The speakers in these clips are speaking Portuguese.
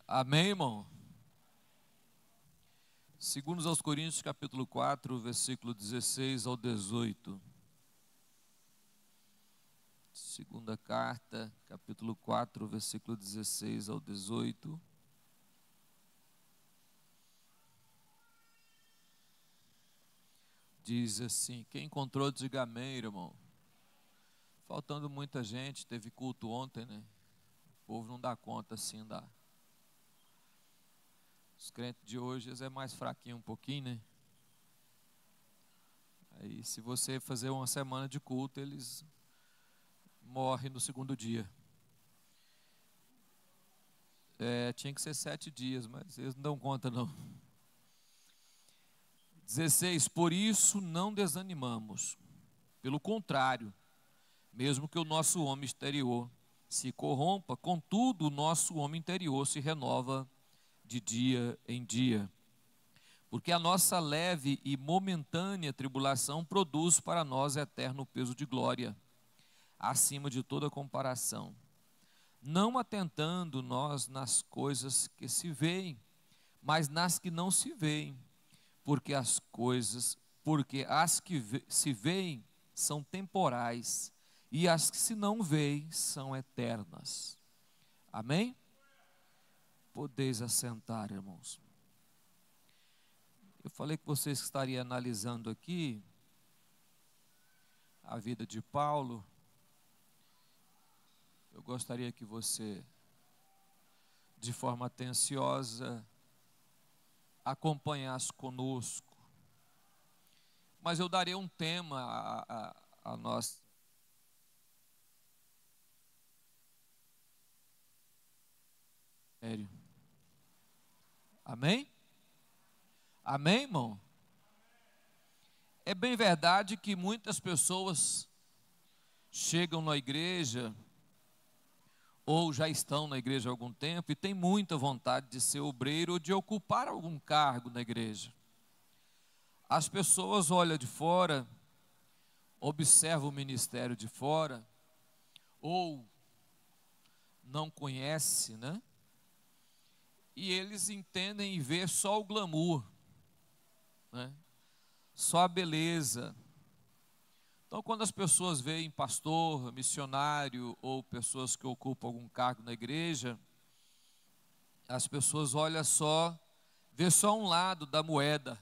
Amém, irmão? Segundo aos Coríntios, capítulo 4, versículo 16 ao 18. Segunda carta, capítulo 4, versículo 16 ao 18. Diz assim, quem encontrou, diga amém, irmão. Faltando muita gente, teve culto ontem, né? O povo não dá conta assim, dá. Os crentes de hoje é mais fraquinho um pouquinho, né? Aí se você fazer uma semana de culto, eles morrem no segundo dia. Tinha que ser 7 dias, mas eles não dão conta não. 16, por isso não desanimamos. Pelo contrário, mesmo que o nosso homem exterior se corrompa, contudo o nosso homem interior se renova de dia em dia. Porque a nossa leve e momentânea tribulação produz para nós eterno peso de glória, acima de toda comparação. Não atentando nós nas coisas que se veem, mas nas que não se veem, porque as que se veem são temporais, e as que se não veem são eternas. Amém? Podeis assentar, irmãos. Eu falei que vocês estariam analisando aqui a vida de Paulo. Eu gostaria que você, de forma atenciosa, acompanhasse conosco. Mas eu darei um tema a nós. Amém? Amém, irmão? É bem verdade que muitas pessoas chegam na igreja, ou já estão na igreja há algum tempo, e têm muita vontade de ser obreiro ou de ocupar algum cargo na igreja. As pessoas olham de fora, observam o ministério de fora, ou não conhecem, né? E eles entendem e vê só o glamour, né? Só a beleza. Então, quando as pessoas veem pastor, missionário ou pessoas que ocupam algum cargo na igreja, as pessoas olham só, vê só um lado da moeda,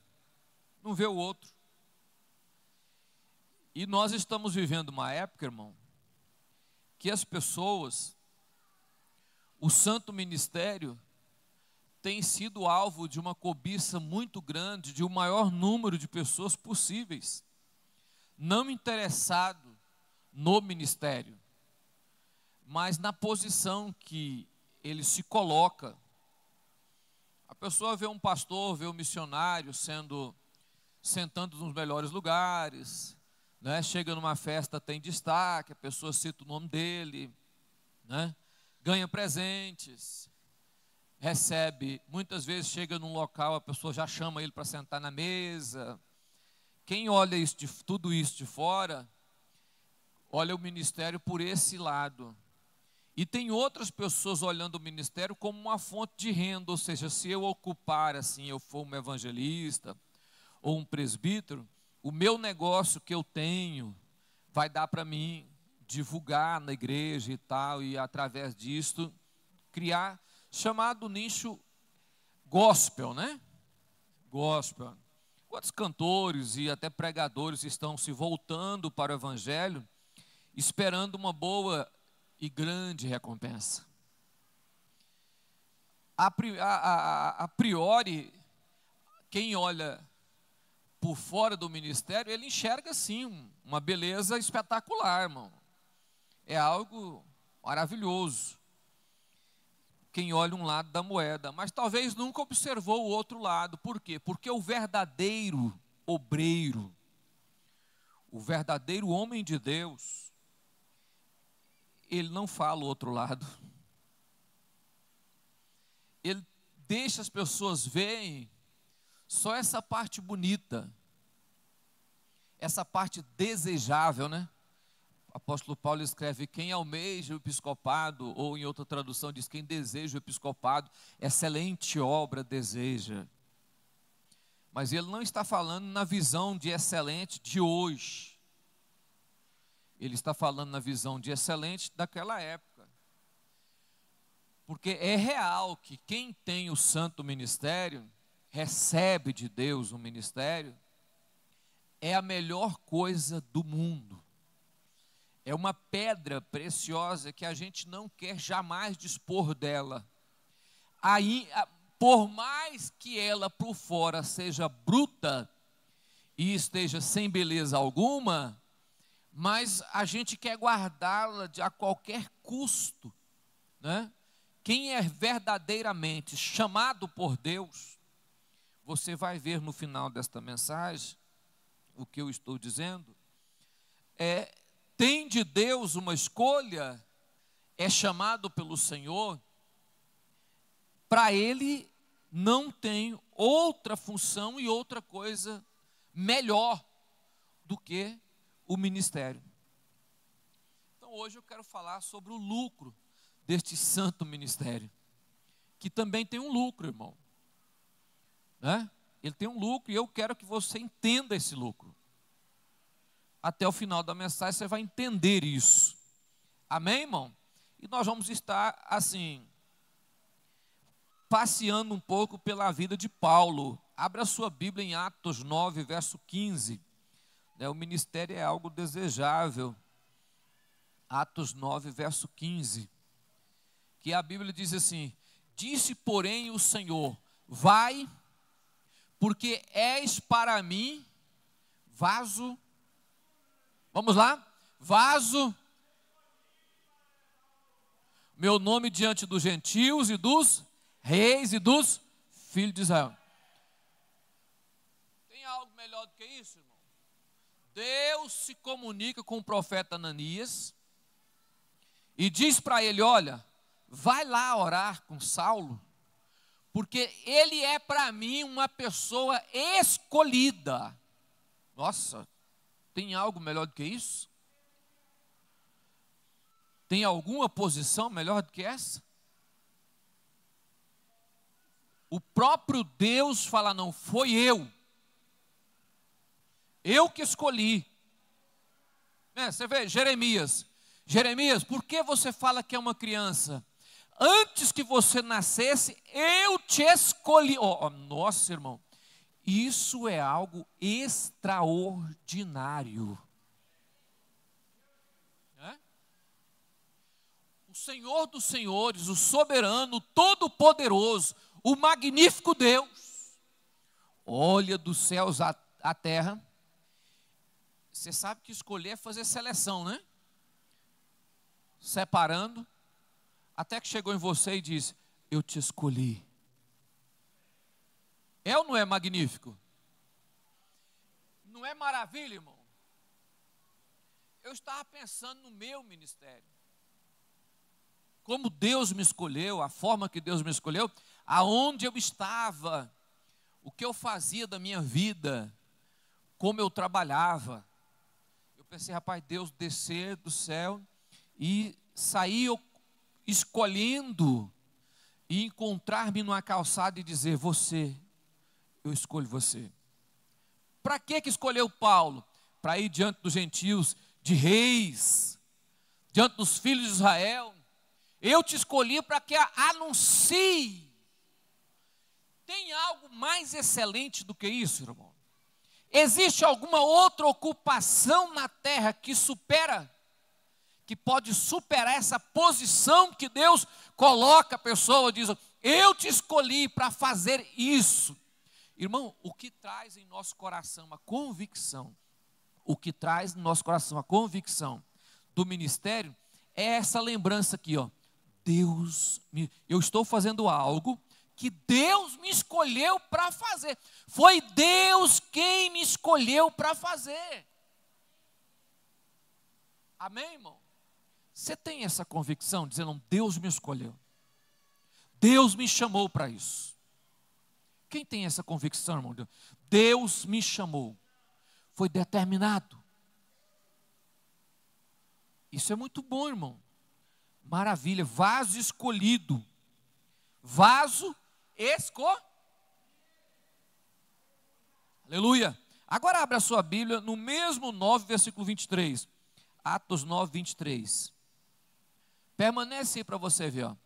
não vê o outro. E nós estamos vivendo uma época, irmão, que as pessoas, o santo ministério, tem sido alvo de uma cobiça muito grande, de um maior número de pessoas possíveis, não interessado no ministério, mas na posição que ele se coloca. A pessoa vê um pastor, vê um missionário sentando nos melhores lugares, né? Chega numa festa, tem destaque, a pessoa cita o nome dele, né? Ganha presentes, recebe, muitas vezes chega num local, a pessoa já chama ele para sentar na mesa. Quem olha tudo isso de fora, olha o ministério por esse lado. E tem outras pessoas olhando o ministério como uma fonte de renda, ou seja, se eu ocupar assim, eu for um evangelista ou um presbítero, o meu negócio que eu tenho vai dar para mim divulgar na igreja e tal, e através disto criar chamado nicho gospel, né? Gospel. Quantos cantores e até pregadores estão se voltando para o evangelho, esperando uma boa e grande recompensa? A priori, quem olha por fora do ministério, ele enxerga assim uma beleza espetacular, irmão. É algo maravilhoso. Quem olha um lado da moeda, mas talvez nunca observou o outro lado. Por quê? Porque o verdadeiro obreiro, o verdadeiro homem de Deus, ele não fala o outro lado. Ele deixa as pessoas verem só essa parte bonita, essa parte desejável, né? O apóstolo Paulo escreve: quem almeja o episcopado, ou em outra tradução diz: quem deseja o episcopado, excelente obra deseja. Mas ele não está falando na visão de excelente de hoje. Ele está falando na visão de excelente daquela época. Porque é real que quem tem o santo ministério, recebe de Deus um ministério, é a melhor coisa do mundo. É uma pedra preciosa que a gente não quer jamais dispor dela. Aí, por mais que ela por fora seja bruta e esteja sem beleza alguma, mas a gente quer guardá-la a qualquer custo, né? Quem é verdadeiramente chamado por Deus, você vai ver no final desta mensagem, o que eu estou dizendo, tem de Deus uma escolha, é chamado pelo Senhor, para Ele não tem outra função e outra coisa melhor do que o ministério. Então hoje eu quero falar sobre o lucro deste santo ministério, que também tem um lucro, irmão, né? Ele tem um lucro e eu quero que você entenda esse lucro. Até o final da mensagem você vai entender isso. Amém, irmão? E nós vamos estar assim, passeando um pouco pela vida de Paulo. Abra a sua Bíblia em Atos 9, verso 15. O ministério é algo desejável. Atos 9, verso 15. Que a Bíblia diz assim: disse, porém, o Senhor: vai, porque és para mim vaso. Vamos lá? Vaso. Meu nome diante dos gentios e dos reis e dos filhos de Israel. Tem algo melhor do que isso, irmão? Deus se comunica com o profeta Ananias e diz para ele: olha, vai lá orar com Saulo, porque ele é para mim uma pessoa escolhida. Nossa, tem algo melhor do que isso? Tem alguma posição melhor do que essa? O próprio Deus fala: não, foi eu que escolhi. Você vê, Jeremias, por que você fala que é uma criança? Antes que você nascesse, eu te escolhi. Nossa, irmão, isso é algo extraordinário. O Senhor dos senhores, o soberano, o todo-poderoso, o magnífico Deus, olha dos céus à terra. Você sabe que escolher é fazer seleção, né? Separando, até que chegou em você e disse: eu te escolhi. É ou não é magnífico? Não é maravilha, irmão? Eu estava pensando no meu ministério. Como Deus me escolheu, a forma que Deus me escolheu, aonde eu estava, o que eu fazia da minha vida, como eu trabalhava. Eu pensei: rapaz, Deus descer do céu e sair escolhendo e encontrar-me numa calçada e dizer: você, eu escolho você. Para que escolheu Paulo? Para ir diante dos gentios, de reis, diante dos filhos de Israel. Eu te escolhi para que anuncie. Tem algo mais excelente do que isso, irmão? Existe alguma outra ocupação na terra que pode superar essa posição que Deus coloca a pessoa, diz: eu te escolhi para fazer isso. Irmão, o que traz em nosso coração a convicção, do ministério, é essa lembrança aqui, ó. Eu estou fazendo algo que Deus me escolheu para fazer. Foi Deus quem me escolheu para fazer. Amém, irmão? Você tem essa convicção, dizendo: Deus me escolheu, Deus me chamou para isso. Quem tem essa convicção, irmão? Deus me chamou, foi determinado. Isso é muito bom, irmão. Maravilha, vaso escolhido. Vaso escolhido. Aleluia. Agora abra a sua Bíblia no mesmo 9, versículo 23. Atos 9, 23. Permanece aí para você ver. Ó.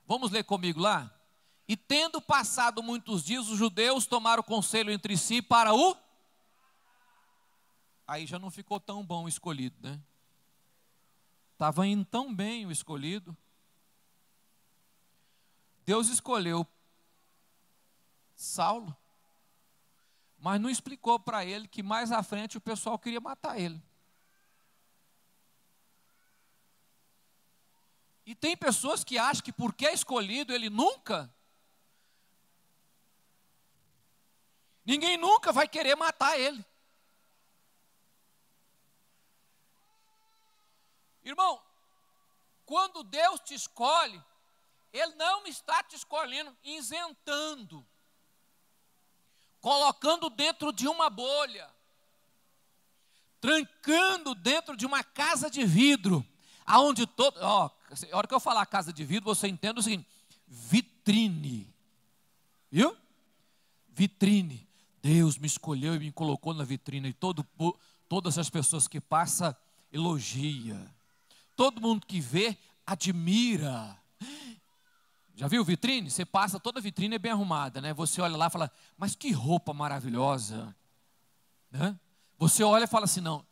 Vamos ler comigo lá? E tendo passado muitos dias, os judeus tomaram conselho entre si para o... Aí já não ficou tão bom o escolhido, né? Estava indo tão bem o escolhido. Deus escolheu Saulo, mas não explicou para ele que mais à frente o pessoal queria matar ele. E tem pessoas que acham que porque é escolhido, ninguém nunca vai querer matar ele. Irmão, quando Deus te escolhe, Ele não está te escolhendo isentando, colocando dentro de uma bolha, trancando dentro de uma casa de vidro, aonde todo... Ó, a hora que eu falar casa de vidro, você entende o seguinte: vitrine. Viu? Vitrine. Deus me escolheu e me colocou na vitrine, e todas as pessoas que passam, elogia. Todo mundo que vê, admira. Já viu vitrine? Você passa, toda a vitrine é bem arrumada, né? Você olha lá e fala, mas que roupa maravilhosa, né? Você olha e fala assim, não.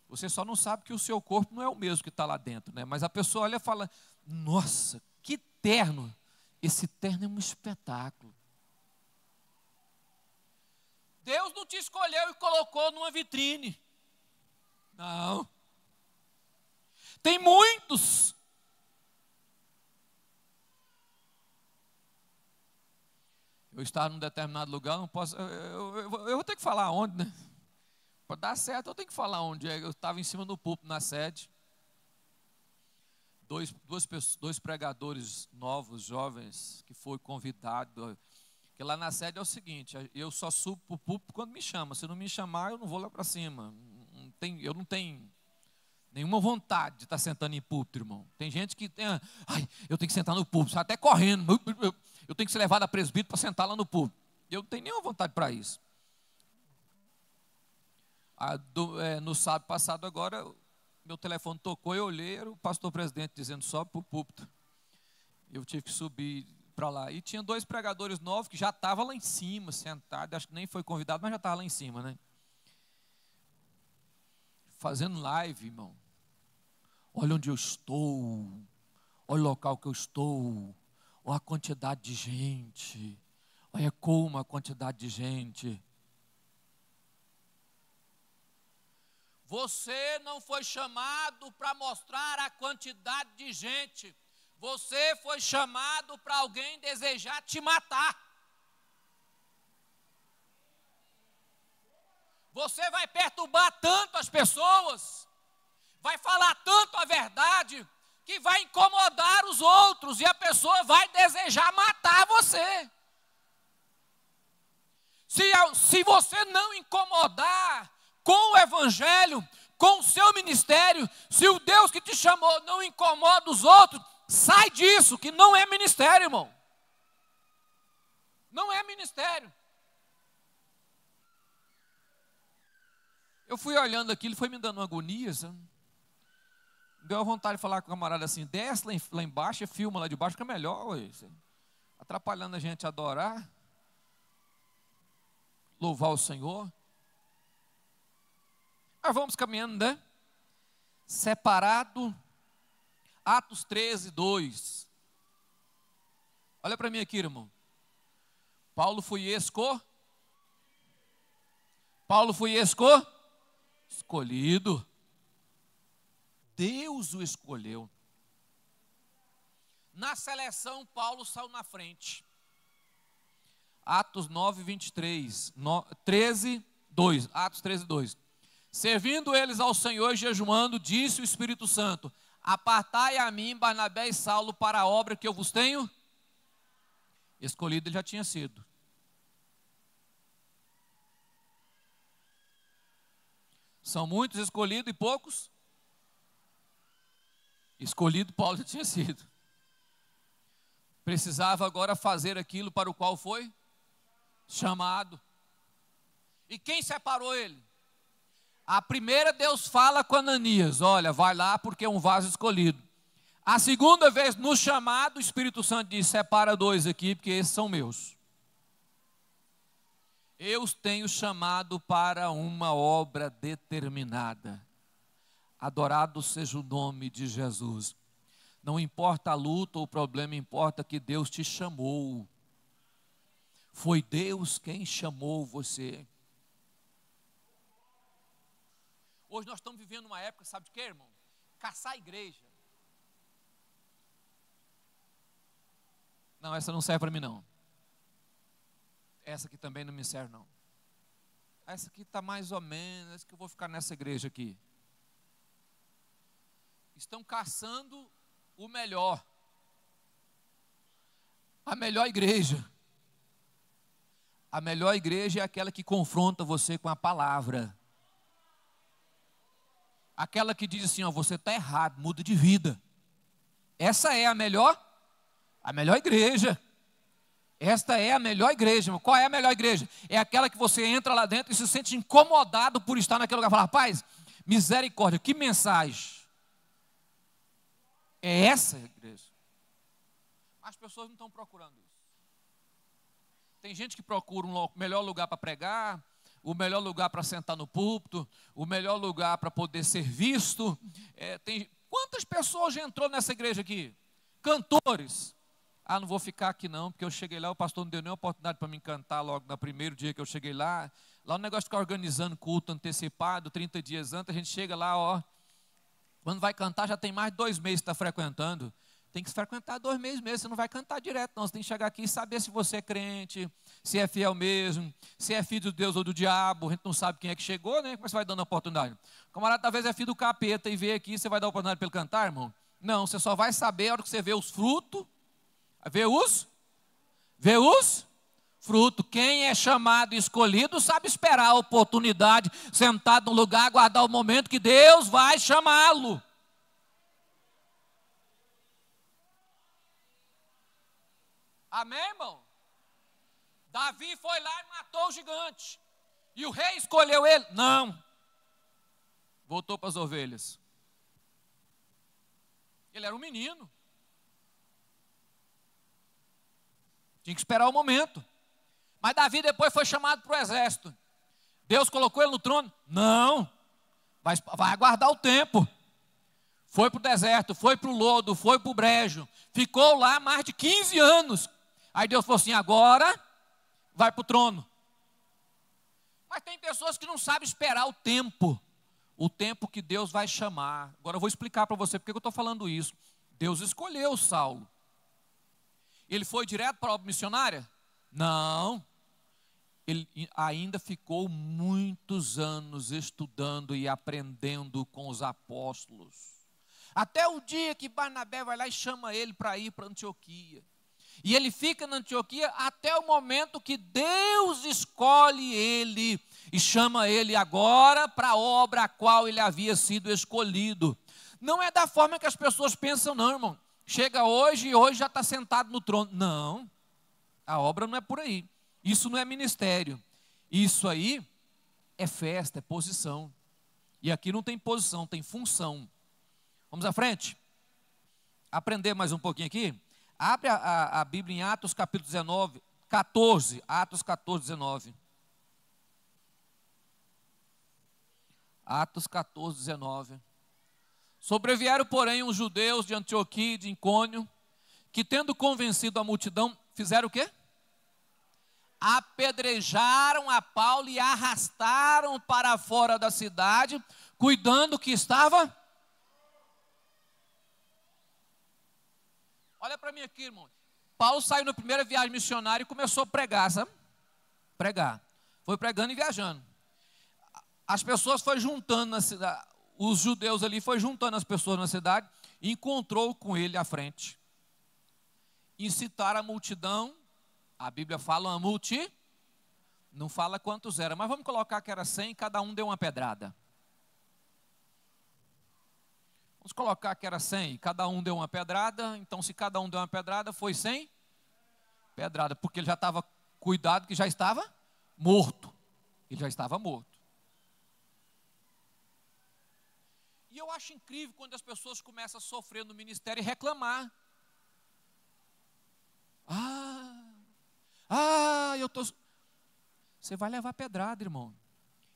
Você só não sabe que o seu corpo não é o mesmo que está lá dentro, né? Mas a pessoa olha e fala, nossa, que terno. Esse terno é um espetáculo. Deus não te escolheu e colocou numa vitrine. Não. Tem muitos. Eu estava num determinado lugar, não posso. Eu vou ter que falar onde, né? Para dar certo, eu tenho que falar onde. Eu estava em cima do púlpito na sede. Dois pregadores novos, jovens, que foi convidado. Porque lá na sede é o seguinte: eu só subo para o púlpito quando me chama. Se não me chamar, eu não vou lá para cima. Eu não tenho nenhuma vontade de estar sentando em púlpito, irmão. Tem gente que tem, eu tenho que sentar no púlpito, sai até correndo. Eu tenho que ser levado a presbítero para sentar lá no púlpito. Eu não tenho nenhuma vontade para isso. No sábado passado agora, meu telefone tocou, eu olhei, era o pastor presidente dizendo, sobe para o púlpito. Eu tive que subir para lá. E tinha 2 pregadores novos que já estavam lá em cima, sentados, acho que nem foi convidado, mas já estava lá em cima, né? Fazendo live, irmão. Olha onde eu estou, olha o local que eu estou, olha a quantidade de gente, olha como a quantidade de gente. Você não foi chamado para mostrar a quantidade de gente, você foi chamado para alguém desejar te matar. Você vai perturbar tanto as pessoas, vai falar tanto a verdade, que vai incomodar os outros, e a pessoa vai desejar matar você. Se você não incomodar com o evangelho, com o seu ministério, se o Deus que te chamou não incomoda os outros, sai disso, que não é ministério, irmão. Não é ministério. Eu fui olhando aquilo, foi me dando uma agonia, sabe? Deu a vontade de falar com o camarada assim, desce lá embaixo e filma lá de baixo, que é melhor, ué, atrapalhando a gente a adorar, louvar o Senhor. Mas vamos caminhando, né? Separado, Atos 13, 2. Olha para mim aqui, irmão. Paulo foi escolhido. Deus o escolheu. Na seleção, Paulo saiu na frente. Atos 9, 23. 13, 2. Atos 13, 2. Servindo eles ao Senhor e jejuando, disse o Espírito Santo, apartai a mim, Barnabé e Saulo, para a obra que eu vos tenho. Escolhido ele já tinha sido. São muitos escolhidos e poucos Escolhido Paulo já tinha sido. Precisava agora fazer aquilo para o qual foi chamado. E quem separou ele? A primeira, Deus fala com Ananias: olha, vai lá porque é um vaso escolhido. A segunda vez, no chamado, o Espírito Santo diz: separa 2 aqui, porque esses são meus. Eu os tenho chamado para uma obra determinada. Adorado seja o nome de Jesus. Não importa a luta ou o problema, importa que Deus te chamou. Foi Deus quem chamou você. Hoje nós estamos vivendo uma época, sabe de quê, irmão? Caçar a igreja. Não, essa não serve para mim não. Essa aqui também não me serve não. Essa aqui está mais ou menos, essa que eu vou ficar nessa igreja aqui. Estão caçando o melhor. A melhor igreja. A melhor igreja é aquela que confronta você com a palavra. Aquela que diz assim, ó, você está errado, muda de vida. Essa é a melhor igreja. Esta é a melhor igreja. Qual é a melhor igreja? É aquela que você entra lá dentro e se sente incomodado por estar naquele lugar. Fala, rapaz, misericórdia, que mensagem. É essa a igreja. As pessoas não estão procurando isso. Tem gente que procura um melhor lugar para pregar, o melhor lugar para sentar no púlpito, o melhor lugar para poder ser visto. Quantas pessoas já entrou nessa igreja aqui? Cantores. Ah, não vou ficar aqui não, porque eu cheguei lá, o pastor não deu nem oportunidade para me cantar logo no primeiro dia que eu cheguei lá. Lá o negócio de ficar organizando culto antecipado, 30 dias antes, a gente chega lá, ó. Quando vai cantar, já tem mais de 2 meses que está frequentando. Tem que frequentar 2 meses mesmo, você não vai cantar direto não. Você tem que chegar aqui e saber se você é crente, se é fiel mesmo, se é filho de Deus ou do diabo. A gente não sabe quem é que chegou, né? Como você vai dando a oportunidade? O camarada talvez é filho do capeta e veio aqui, você vai dar a oportunidade para ele cantar, irmão? Não, você só vai saber a hora que você vê os frutos. Vê os frutos. Quem é chamado e escolhido sabe esperar a oportunidade, sentado no lugar, aguardar o momento que Deus vai chamá-lo. Amém, irmão? Davi foi lá e matou o gigante. E o rei escolheu ele? Não. Voltou para as ovelhas. Ele era um menino. Tinha que esperar o momento. Mas Davi depois foi chamado para o exército. Deus colocou ele no trono? Não. Vai aguardar o tempo. Foi para o deserto, foi para o lodo, foi para o brejo. Ficou lá mais de 15 anos. Aí Deus falou assim, agora vai para o trono. Mas tem pessoas que não sabem esperar o tempo que Deus vai chamar. Agora eu vou explicar para você porque eu estou falando isso. Deus escolheu Saulo. Ele foi direto para a obra missionária? Não. Ele ainda ficou muitos anos estudando e aprendendo com os apóstolos. Até o dia que Barnabé vai lá e chama ele para ir para Antioquia. E ele fica na Antioquia até o momento que Deus escolhe ele e chama ele agora para a obra a qual ele havia sido escolhido. Não é da forma que as pessoas pensam não, irmão. Chega hoje e hoje já está sentado no trono. Não, a obra não é por aí. Isso não é ministério. Isso aí é festa, é posição. E aqui não tem posição, tem função. Vamos à frente? Aprender mais um pouquinho aqui? Abre a Bíblia em Atos capítulo 14, Atos 14, 19. Atos 14, 19. Sobrevieram, porém, os judeus de Antioquia e de Icônio, que tendo convencido a multidão, fizeram o quê? Apedrejaram a Paulo e arrastaram para fora da cidade, cuidando que estava... Olha para mim aqui, irmão. Paulo saiu na primeira viagem missionária e começou a pregar, sabe? Pregar. Foi pregando e viajando. As pessoas foram juntando na cidade, os judeus ali foram juntando as pessoas na cidade e encontrou com ele à frente. Incitaram a multidão, a Bíblia fala uma não fala quantos eram, mas vamos colocar que era 100 e cada um deu uma pedrada. Vamos colocar que era 100, cada um deu uma pedrada, então se cada um deu uma pedrada, foi 100 pedrada, porque ele já estava cuidado que já estava morto. Ele já estava morto. E eu acho incrível quando as pessoas começam a sofrer no ministério e reclamar. Eu tô... Você vai levar pedrada, irmão.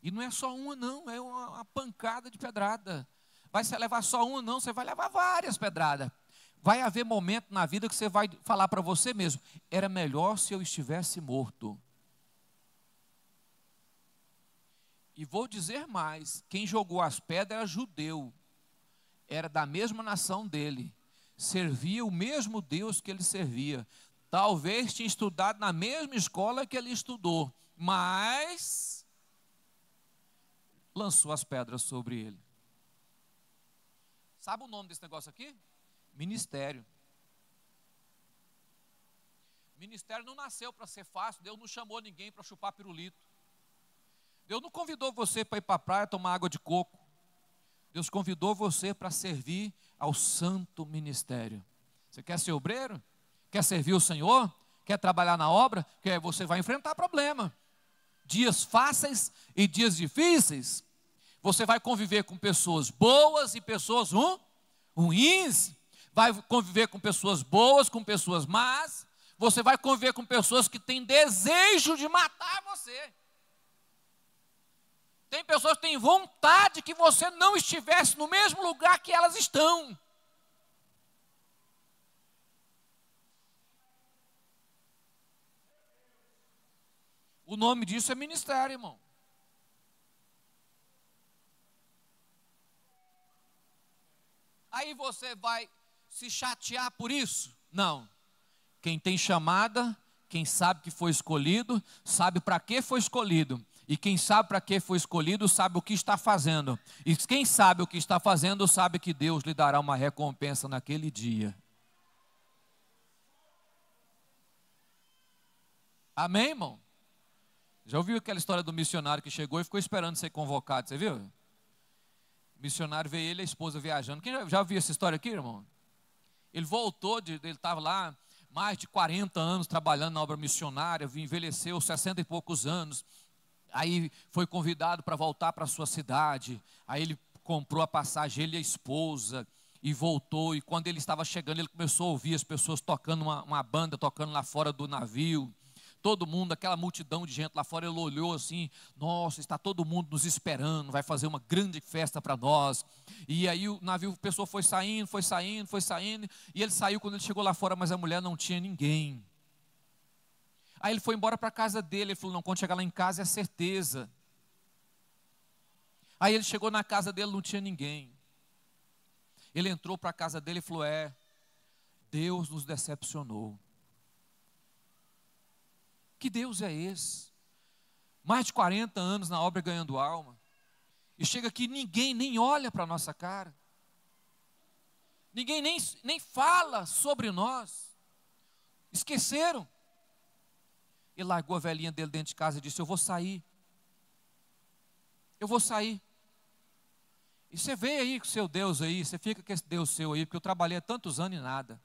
E não é só uma não, é uma pancada de pedrada. Vai se levar só uma não, você vai levar várias pedradas. Vai haver momento na vida que você vai falar para você mesmo, era melhor se eu estivesse morto. E vou dizer mais, quem jogou as pedras era judeu, era da mesma nação dele, servia o mesmo Deus que ele servia, talvez tinha estudado na mesma escola que ele estudou, mas lançou as pedras sobre ele. Sabe o nome desse negócio aqui? Ministério. Ministério não nasceu para ser fácil, Deus não chamou ninguém para chupar pirulito. Deus não convidou você para ir para a praia tomar água de coco. Deus convidou você para servir ao santo ministério. Você quer ser obreiro? Quer servir o Senhor? Quer trabalhar na obra? Você vai enfrentar problema. Dias fáceis e dias difíceis. Você vai conviver com pessoas boas e pessoas ruins. Vai conviver com pessoas boas, com pessoas más. Você vai conviver com pessoas que têm desejo de matar você. Tem pessoas que têm vontade que você não estivesse no mesmo lugar que elas estão. O nome disso é ministério, irmão. Aí você vai se chatear por isso? Não. Quem tem chamada, quem sabe que foi escolhido, sabe para que foi escolhido. E quem sabe para que foi escolhido, sabe o que está fazendo. E quem sabe o que está fazendo, sabe que Deus lhe dará uma recompensa naquele dia. Amém, irmão? Já ouviu aquela história do missionário que chegou e ficou esperando ser convocado? Você viu? O missionário veio ele e a esposa viajando. Quem já ouviu essa história aqui, irmão? Ele voltou, ele estava lá mais de 40 anos trabalhando na obra missionária, envelheceu 60 e poucos anos. Aí foi convidado para voltar para a sua cidade. Aí ele comprou a passagem, ele e a esposa, e voltou. E quando ele estava chegando, ele começou a ouvir as pessoas tocando, uma banda tocando lá fora do navio. Todo mundo, aquela multidão de gente lá fora, ele olhou assim, nossa, está todo mundo nos esperando, vai fazer uma grande festa para nós. E aí o navio, a pessoa foi saindo, e ele saiu quando ele chegou lá fora, mas a mulher não tinha ninguém. Aí ele foi embora para a casa dele, ele falou, não, quando chegar lá em casa é certeza. Aí ele chegou na casa dele, não tinha ninguém. Ele entrou para a casa dele e falou, Deus nos decepcionou. Que Deus é esse? Mais de 40 anos na obra ganhando alma. E chega aqui, ninguém nem olha para a nossa cara. Ninguém nem fala sobre nós. Esqueceram. Ele largou a velhinha dele dentro de casa e disse, eu vou sair. Eu vou sair. E você vem aí com o seu Deus aí, você fica com esse Deus seu aí, porque eu trabalhei há tantos anos e nada.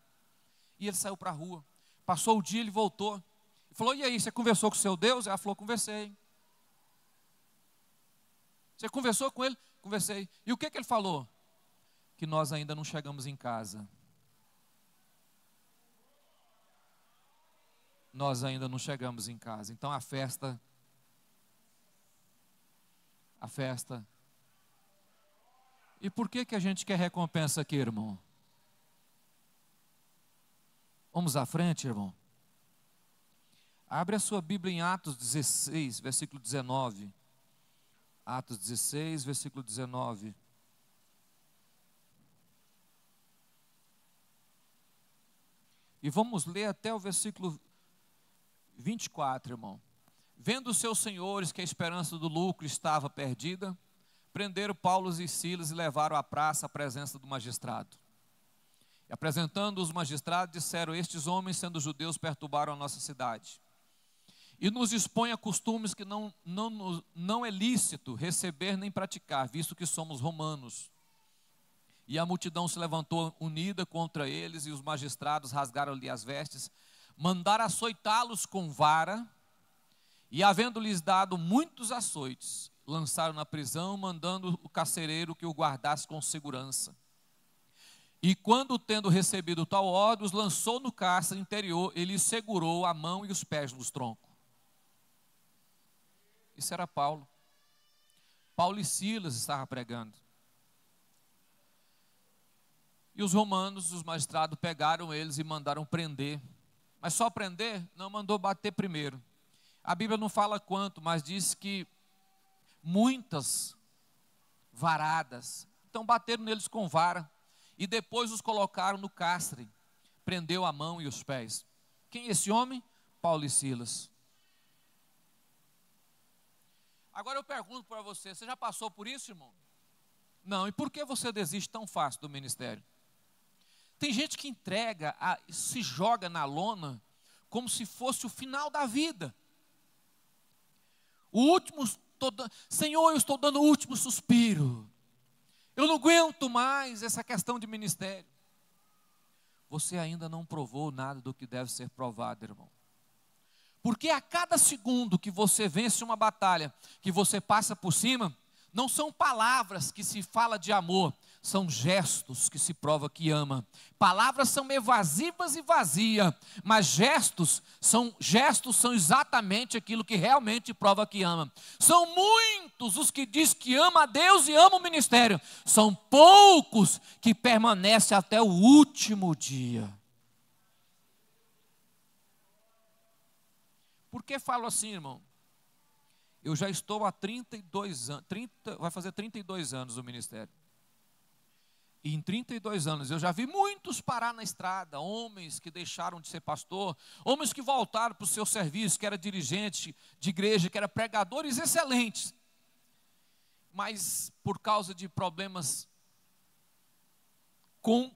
E ele saiu para a rua. Passou o dia, ele voltou. Ele falou, e aí, você conversou com o seu Deus? Ela falou, conversei. Você conversou com ele? Conversei. E o que ele falou? Que nós ainda não chegamos em casa. Nós ainda não chegamos em casa. Então a festa. E por que a gente quer recompensa aqui, irmão? Vamos à frente, irmão. Abre a sua Bíblia em Atos 16, versículo 19. Atos 16, versículo 19. E vamos ler até o versículo 24, irmão. Vendo os seus senhores que a esperança do lucro estava perdida, prenderam Paulo e Silas e levaram à praça à presença do magistrado. E apresentando os magistrados, disseram, estes homens, sendo judeus, perturbaram a nossa cidade. E nos expõe a costumes que não é lícito receber nem praticar, visto que somos romanos. E a multidão se levantou unida contra eles, e os magistrados rasgaram-lhe as vestes, mandaram açoitá-los com vara, e havendo-lhes dado muitos açoites, lançaram na prisão, mandando o carcereiro que o guardasse com segurança. E quando, tendo recebido tal ordem, os lançou no cárcere interior, ele segurou a mão e os pés nos troncos. Isso era Paulo. Paulo e Silas estavam pregando. E os romanos, os magistrados, pegaram eles e mandaram prender. Mas só prender? Não, mandou bater primeiro. A Bíblia não fala quanto, mas diz que muitas varadas. Então bateram neles com vara. E depois os colocaram no cárcere. Prendeu a mão e os pés. Quem é esse homem? Paulo e Silas. Agora eu pergunto para você, você já passou por isso, irmão? Não, e por que você desiste tão fácil do ministério? Tem gente que entrega, se joga na lona, como se fosse o final da vida. O último, Senhor, eu estou dando o último suspiro. Eu não aguento mais essa questão de ministério. Você ainda não provou nada do que deve ser provado, irmão. Porque a cada segundo que você vence uma batalha, que você passa por cima, não são palavras que se fala de amor, são gestos que se prova que ama. Palavras são evasivas e vazias, mas gestos são exatamente aquilo que realmente prova que ama. São muitos os que diz que ama a Deus e ama o ministério. São poucos que permanecem até o último dia. Por que falo assim, irmão? Eu já estou há 32 anos, vai fazer 32 anos no ministério. E em 32 anos eu já vi muitos parar na estrada, homens que deixaram de ser pastor, homens que voltaram para o seu serviço, que era dirigente de igreja, que era pregadores excelentes. Mas por causa de problemas com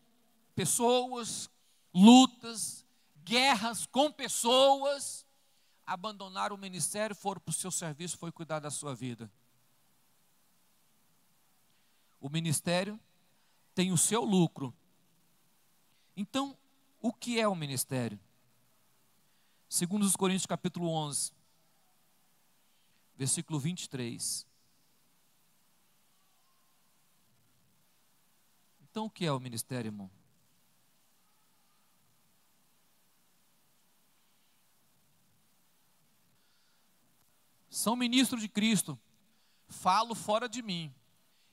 pessoas, lutas, guerras com pessoas, abandonaram o ministério, foram para o seu serviço, foi cuidar da sua vida. O ministério tem o seu lucro. Então, o que é o ministério? Segundo os Coríntios capítulo 11, versículo 23. Então, o que é o ministério, irmão? Sou ministro de Cristo, falo fora de mim.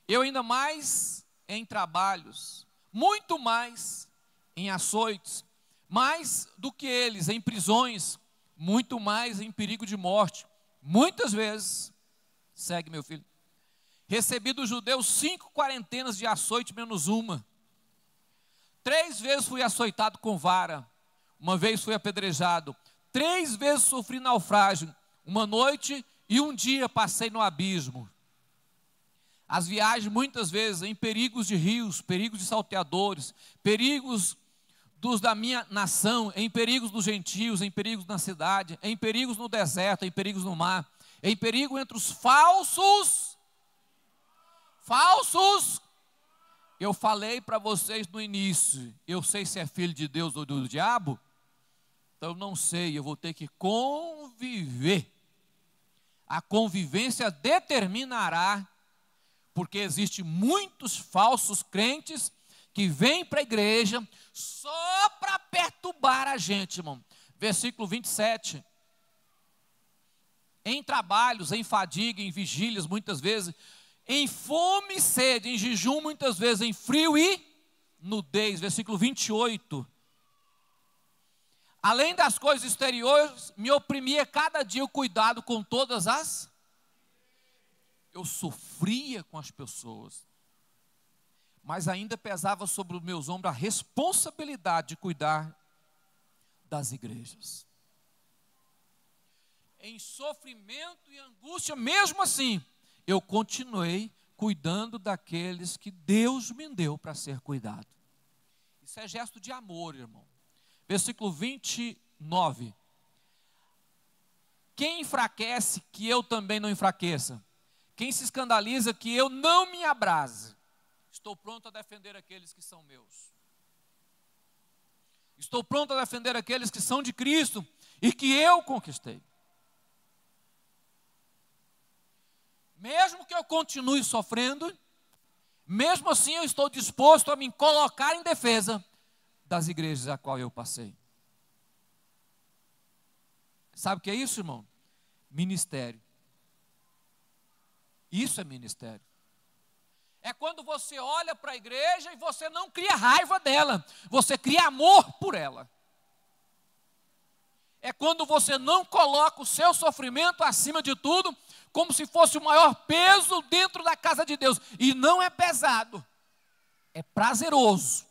Eu ainda mais em trabalhos, muito mais em açoites, mais do que eles em prisões, muito mais em perigo de morte. Muitas vezes, segue meu filho, recebi dos judeus 5 quarentenas de açoite menos uma. 3 vezes fui açoitado com vara, uma vez fui apedrejado, 3 vezes sofri naufrágio, uma noite e um dia passei no abismo. As viagens muitas vezes em perigos de rios, perigos de salteadores, perigos dos da minha nação, em perigos dos gentios, em perigos na cidade, em perigos no deserto, em perigos no mar, em perigo entre os falsos. Eu falei para vocês no início, eu sei se é filho de Deus ou do diabo, então eu não sei, eu vou ter que conviver. A convivência determinará, porque existem muitos falsos crentes que vêm para a igreja só para perturbar a gente, irmão. Versículo 27. Em trabalhos, em fadiga, em vigílias, muitas vezes, em fome e sede, em jejum, muitas vezes, em frio e nudez. Versículo 28. Além das coisas exteriores, me oprimia cada dia o cuidado com todas as... Eu sofria com as pessoas, mas ainda pesava sobre os meus ombros a responsabilidade de cuidar das igrejas. Em sofrimento e angústia, mesmo assim, eu continuei cuidando daqueles que Deus me deu para ser cuidado. Isso é gesto de amor, irmão. Versículo 29. Quem enfraquece, que eu também não enfraqueça. Quem se escandaliza, que eu não me abrase. Estou pronto a defender aqueles que são meus. Estou pronto a defender aqueles que são de Cristo e que eu conquistei. Mesmo que eu continue sofrendo, mesmo assim eu estou disposto a me colocar em defesa das igrejas a qual eu passei. Sabe o que é isso, irmão? Ministério. Isso é ministério. É quando você olha para a igreja e você não cria raiva dela, você cria amor por ela. É quando você não coloca o seu sofrimento acima de tudo, como se fosse o maior peso dentro da casa de Deus. E não é pesado, é prazeroso.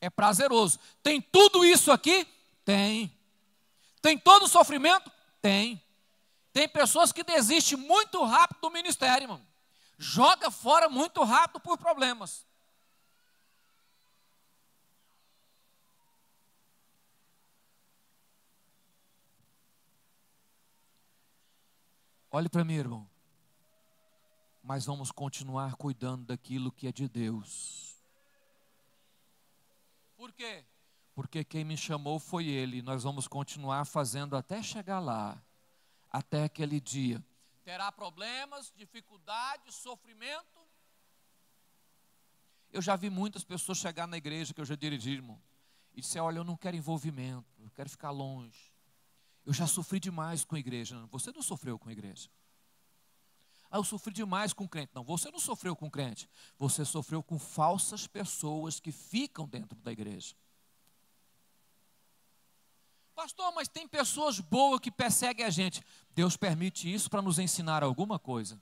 É prazeroso. Tem tudo isso aqui? Tem. Tem todo o sofrimento? Tem. Tem pessoas que desistem muito rápido do ministério, irmão. Joga fora muito rápido por problemas. Olhe para mim, irmão. Mas vamos continuar cuidando daquilo que é de Deus. Por quê? Porque quem me chamou foi Ele. Nós vamos continuar fazendo até chegar lá. Até aquele dia. Terá problemas, dificuldades, sofrimento. Eu já vi muitas pessoas chegar na igreja que eu já dirigi, irmão, e disser, olha, eu não quero envolvimento, eu quero ficar longe. Eu já sofri demais com a igreja. Não, você não sofreu com a igreja. Ah, eu sofri demais com crente. Não, você não sofreu com crente. Você sofreu com falsas pessoas que ficam dentro da igreja. Pastor, mas tem pessoas boas que perseguem a gente. Deus permite isso para nos ensinar alguma coisa.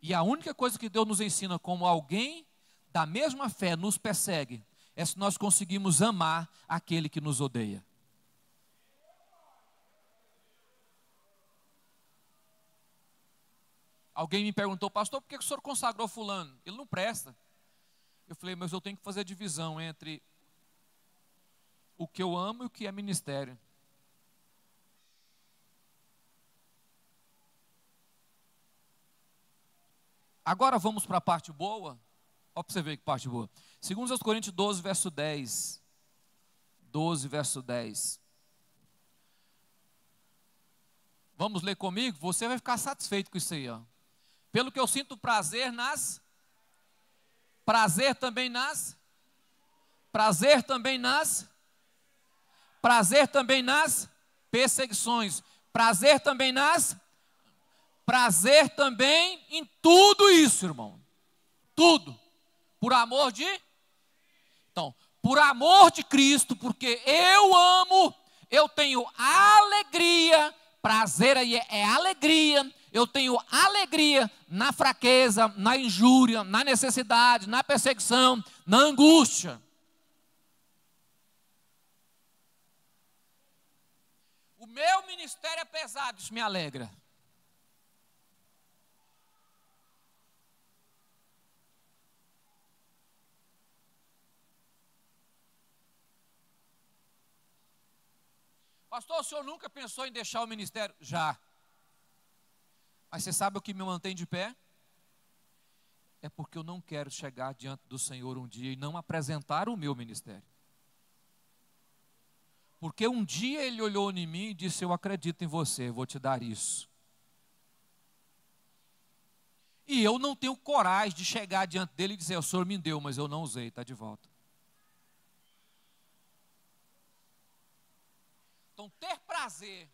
E a única coisa que Deus nos ensina, como alguém da mesma fé nos persegue, é se nós conseguimos amar aquele que nos odeia. Alguém me perguntou, pastor, por que o senhor consagrou fulano? Ele não presta. Eu falei, mas eu tenho que fazer divisão entre o que eu amo e o que é ministério. Agora vamos para a parte boa. Olha para você ver que parte boa. 2 Coríntios 12, verso 10. 12, verso 10. Vamos ler comigo? Você vai ficar satisfeito com isso aí, ó. Pelo que eu sinto prazer nas... Prazer também nas... Prazer também nas... Prazer também nas perseguições. Prazer também nas... Prazer também em tudo isso, irmão. Tudo. Por amor de... Então, por amor de Cristo, porque eu amo, eu tenho alegria, prazer aí é alegria, eu tenho alegria na fraqueza, na injúria, na necessidade, na perseguição, na angústia. O meu ministério é pesado, isso me alegra. Pastor, o senhor nunca pensou em deixar o ministério? Já. Mas você sabe o que me mantém de pé? É porque eu não quero chegar diante do Senhor um dia e não apresentar o meu ministério. Porque um dia Ele olhou em mim e disse, eu acredito em você, vou te dar isso. E eu não tenho coragem de chegar diante dele e dizer, o senhor me deu, mas eu não usei, está de volta. Então, ter prazer,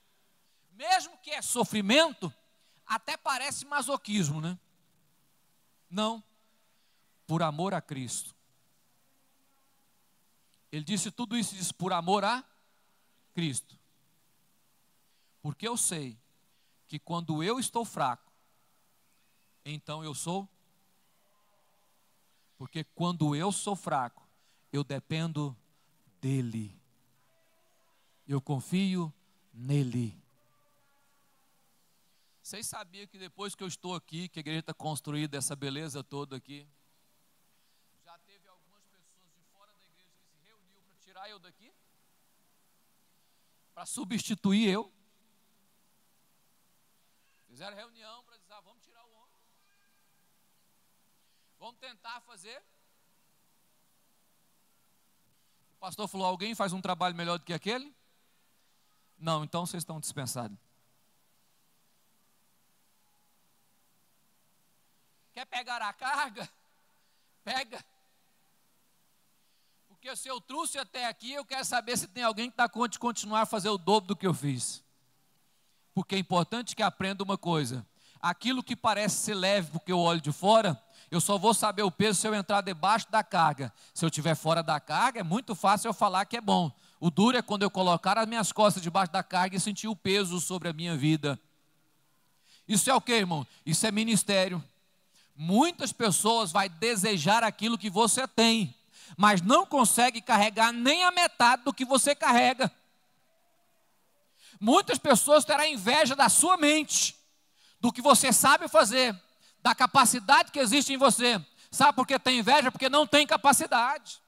mesmo que é sofrimento, até parece masoquismo, né? Não, por amor a Cristo. Ele disse tudo isso, disse por amor a Cristo. Porque eu sei que quando eu estou fraco, então eu sou. Porque quando eu sou fraco, eu dependo dEle. Eu confio nele. Vocês sabiam que depois que eu estou aqui, que a igreja está construída, essa beleza toda aqui, já teve algumas pessoas de fora da igreja que se reuniu para tirar eu daqui? Para substituir eu? Fizeram reunião para dizer, vamos tirar o homem. Vamos tentar fazer. O pastor falou, alguém faz um trabalho melhor do que aquele? Não, então vocês estão dispensados. Quer pegar a carga? Pega. Porque se eu trouxe até aqui, eu quero saber se tem alguém que está de continuar a fazer o dobro do que eu fiz. Porque é importante que aprenda uma coisa. Aquilo que parece ser leve porque eu olho de fora, eu só vou saber o peso se eu entrar debaixo da carga. Se eu estiver fora da carga, é muito fácil eu falar que é bom. O duro é quando eu colocar as minhas costas debaixo da carga e sentir o peso sobre a minha vida. Isso é o que, irmão? Isso é ministério. Muitas pessoas vão desejar aquilo que você tem, mas não consegue carregar nem a metade do que você carrega. Muitas pessoas terão inveja da sua mente, do que você sabe fazer, da capacidade que existe em você. Sabe por que tem inveja? Porque não tem capacidade.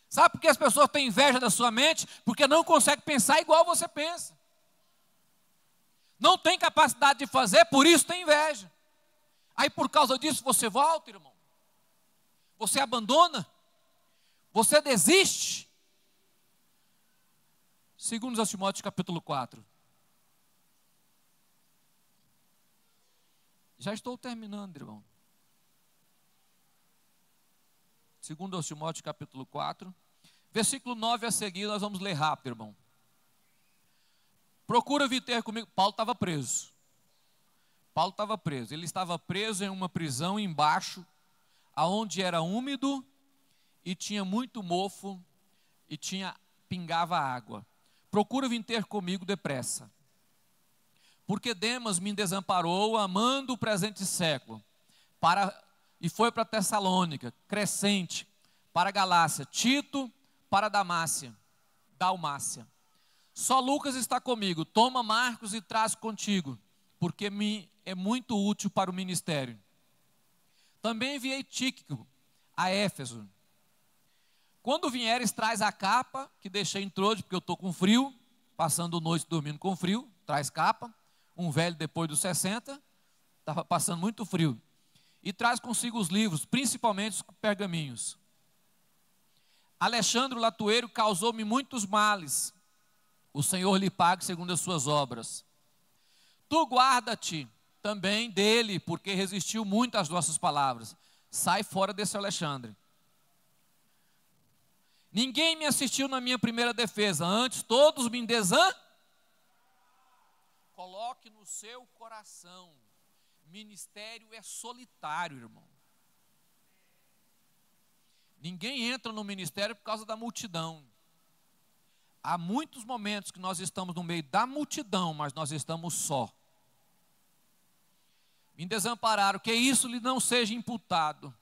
Sabe por que as pessoas têm inveja da sua mente? Porque não conseguem pensar igual você pensa. Não tem capacidade de fazer, por isso tem inveja. Aí por causa disso você volta, irmão. Você abandona. Você desiste. Segundo Timóteo capítulo 4. Já estou terminando, irmão. Segundo Timóteo capítulo 4. Versículo 9 a seguir, nós vamos ler rápido, irmão. Procura vir ter comigo. Paulo estava preso. Paulo estava preso. Ele estava preso em uma prisão embaixo, aonde era úmido e tinha muito mofo e pingava água. Procura vir ter comigo depressa. Porque Demas me desamparou, amando o presente século, e foi para Tessalônica, Crescente, para Galácia, Tito para Dalmácia. Só Lucas está comigo. Toma Marcos e traz contigo, porque me é muito útil para o ministério. Também enviei Tíquico a Éfeso. Quando vieres, traz a capa, que deixei em Troade, porque eu estou com frio, passando noite dormindo com frio, traz capa, um velho depois dos 60, estava passando muito frio. E traz consigo os livros, principalmente os pergaminhos. Alexandre o latoeiro causou-me muitos males, o Senhor lhe pague segundo as suas obras. Tu guarda-te também dele, porque resistiu muito às nossas palavras. Sai fora desse Alexandre. Ninguém me assistiu na minha primeira defesa, antes todos me Coloque no seu coração, ministério é solitário, irmão. Ninguém entra no ministério por causa da multidão. Há muitos momentos que nós estamos no meio da multidão, mas nós estamos só. Me desampararam, que isso lhe não seja imputado.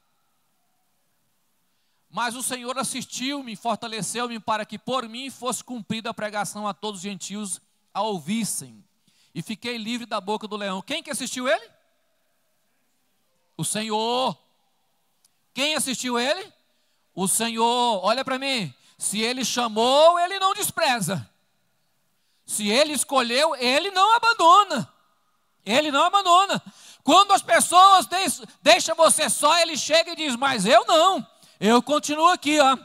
Mas o Senhor assistiu-me, fortaleceu-me para que por mim fosse cumprida a pregação a todos os gentios a ouvissem. E fiquei livre da boca do leão. Quem que assistiu ele? O Senhor. Quem assistiu ele? O Senhor. Olha para mim. Se ele chamou, ele não despreza. Se ele escolheu, ele não abandona. Ele não abandona. Quando as pessoas deixam você só, ele chega e diz, mas eu não. Eu continuo aqui, ó.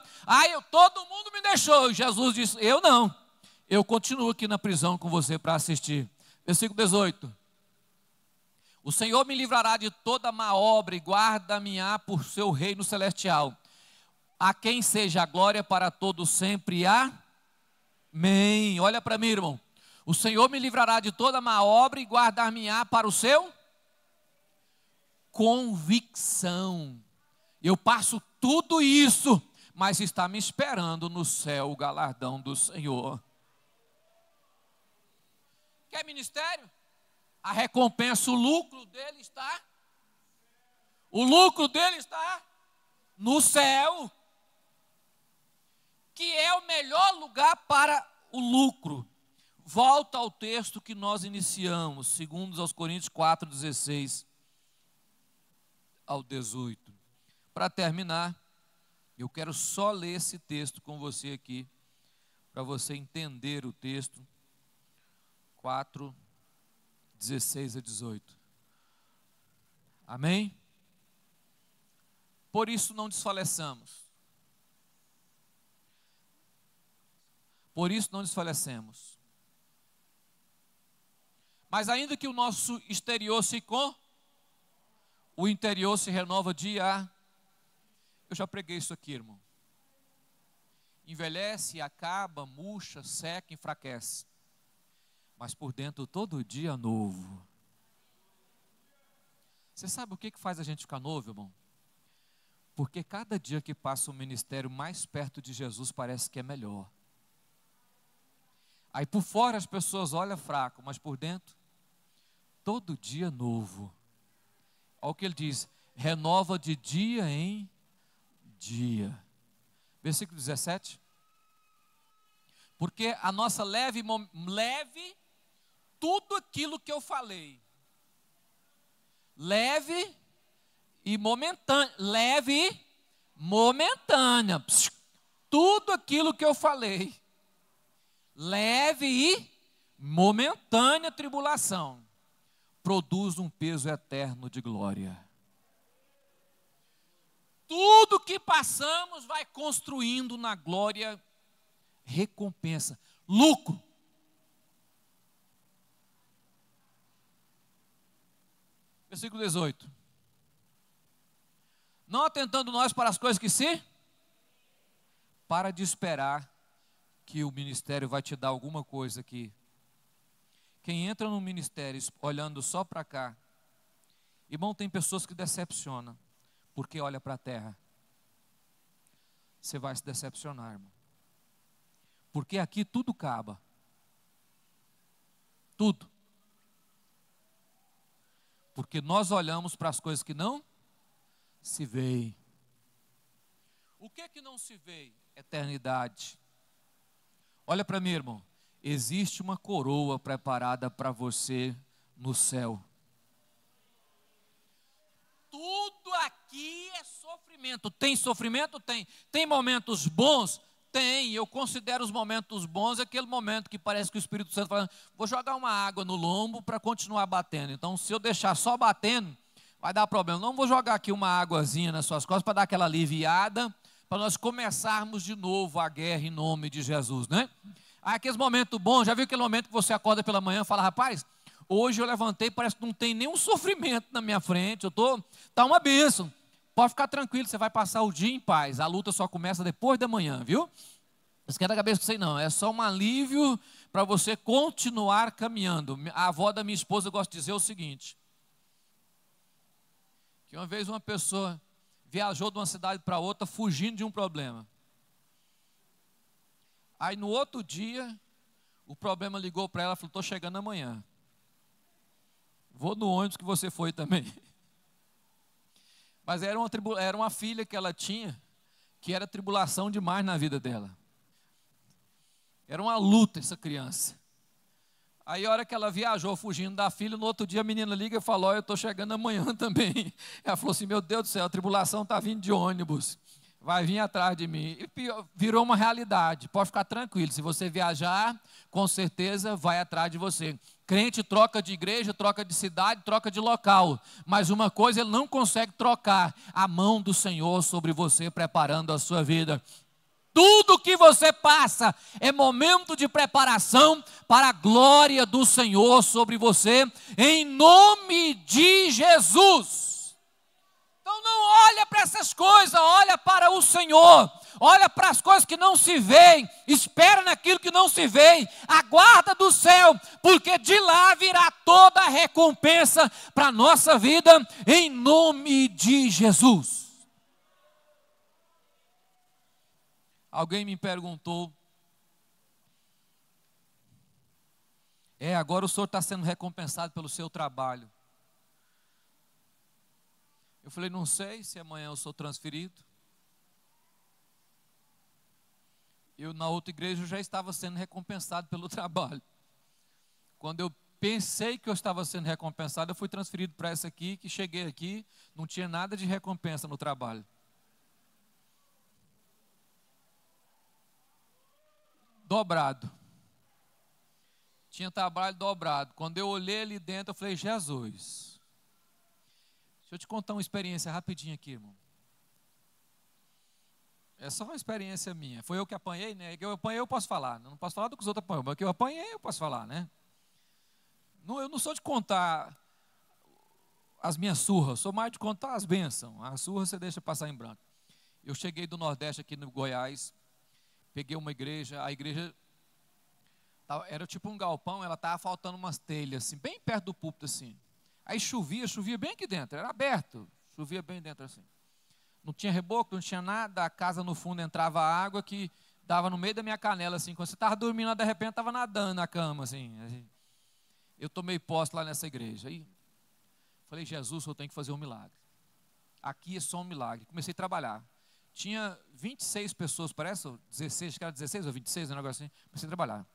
Todo mundo me deixou. E Jesus disse, eu não. Eu continuo aqui na prisão com você para assistir. Versículo 18. O Senhor me livrará de toda má obra e guarda-me-á por seu reino celestial. A quem seja a glória para todos sempre. Amém. Olha para mim, irmão. O Senhor me livrará de toda má obra e guardar-me-á para o seu convicção. Eu passo tudo isso, mas está me esperando no céu o galardão do Senhor. Quer ministério? A recompensa, o lucro dele está? O lucro dele está no céu, que é o melhor lugar para o lucro. Volta ao texto que nós iniciamos, segundo aos Coríntios 4, 16 ao 18. Para terminar, eu quero só ler esse texto com você aqui, para você entender o texto. 4, 16 a 18. Amém? Por isso não desfaleçamos. Por isso não desfalecemos. Mas ainda que o nosso exterior o interior se renova dia a... Eu já preguei isso aqui, irmão. Envelhece, acaba, murcha, seca, enfraquece. Mas por dentro todo dia novo. Você sabe o que faz a gente ficar novo, irmão? Porque cada dia que passa o ministério mais perto de Jesus parece que é melhor. Aí por fora as pessoas olham fraco, mas por dentro, todo dia novo. Olha o que ele diz, renova de dia em dia. Versículo 17. Porque a nossa leve tudo aquilo que eu falei. Leve e momentânea. Tudo aquilo que eu falei. Leve e momentânea tribulação produz um peso eterno de glória. Tudo que passamos vai construindo na glória recompensa, lucro. Versículo 18. Não atentando nós para as coisas que para de esperar que o ministério vai te dar alguma coisa aqui. Quem entra no ministério olhando só para cá, irmão, tem pessoas que decepcionam, porque olha para a terra. Você vai se decepcionar, irmão. Porque aqui tudo acaba. Tudo. Porque nós olhamos para as coisas que não se veem. O que não se vê? Eternidade. Olha para mim, irmão. Existe uma coroa preparada para você no céu. Tudo aqui é sofrimento. Tem sofrimento? Tem. Tem momentos bons? Tem. Eu considero os momentos bons aquele momento que parece que o Espírito Santo fala, vou jogar uma água no lombo para continuar batendo. Então, se eu deixar só batendo, vai dar problema. Não vou jogar aqui uma águazinha nas suas costas para dar aquela aliviada, para nós começarmos de novo a guerra em nome de Jesus, né? Aqueles momentos bons, já viu aquele momento que você acorda pela manhã e fala, rapaz, hoje eu levantei, parece que não tem nenhum sofrimento na minha frente, tá uma bênção. Pode ficar tranquilo, você vai passar o dia em paz, a luta só começa depois da manhã, viu? Esquenta a cabeça com você não, é só um alívio para você continuar caminhando. A avó da minha esposa gosta de dizer o seguinte, que uma vez uma pessoa viajou de uma cidade para outra fugindo de um problema. Aí no outro dia, o problema ligou para ela e falou, estou chegando amanhã. Vou no ônibus que você foi também. Mas era uma filha que ela tinha, que era tribulação demais na vida dela. Era uma luta essa criança. Aí a hora que ela viajou fugindo da filha, no outro dia a menina liga e falou, eu estou chegando amanhã também. Ela falou assim, meu Deus do céu, a tribulação está vindo de ônibus. Vai vir atrás de mim. E virou uma realidade. Pode ficar tranquilo. Se você viajar, com certeza vai atrás de você. Crente troca de igreja, troca de cidade, troca de local. Mas uma coisa ele não consegue trocar: a mão do Senhor sobre você, preparando a sua vida. Tudo que você passa é momento de preparação para a glória do Senhor sobre você, em nome de Jesus. Então não olha para essas coisas, olha para o Senhor, olha para as coisas que não se veem, espera naquilo que não se vê, aguarda do céu, porque de lá virá toda a recompensa para a nossa vida, em nome de Jesus. Alguém me perguntou, agora o senhor está sendo recompensado pelo seu trabalho. Eu falei, não sei se amanhã eu sou transferido. Eu na outra igreja já estava sendo recompensado pelo trabalho. Quando eu pensei que eu estava sendo recompensado, eu fui transferido para essa aqui, que cheguei aqui, não tinha nada de recompensa no trabalho. Dobrado. Tinha trabalho dobrado. Quando eu olhei ali dentro, eu falei, Jesus. Deixa eu te contar uma experiência rapidinho aqui, irmão. É só uma experiência minha. Foi eu que apanhei, né? Que eu apanhei, eu posso falar. Não posso falar do que os outros apanham, mas que eu apanhei, eu posso falar, né? Não, eu não sou de contar as minhas surras, sou mais de contar as bênçãos. As surras você deixa passar em branco. Eu cheguei do Nordeste aqui no Goiás, peguei uma igreja, a igreja era tipo um galpão, ela estava faltando umas telhas, assim, bem perto do púlpito, assim. Aí chovia bem aqui dentro, era aberto, chovia bem dentro, assim. Não tinha reboco, não tinha nada, a casa no fundo entrava água que dava no meio da minha canela, assim, quando você estava dormindo, de repente estava nadando na cama, assim. Eu tomei posse lá nessa igreja, aí falei, Jesus, eu tenho que fazer um milagre. Aqui é só um milagre. Comecei a trabalhar. Tinha 26 pessoas, parece, ou 16, acho que era 16 ou 26, um negócio assim. Comecei a trabalhar.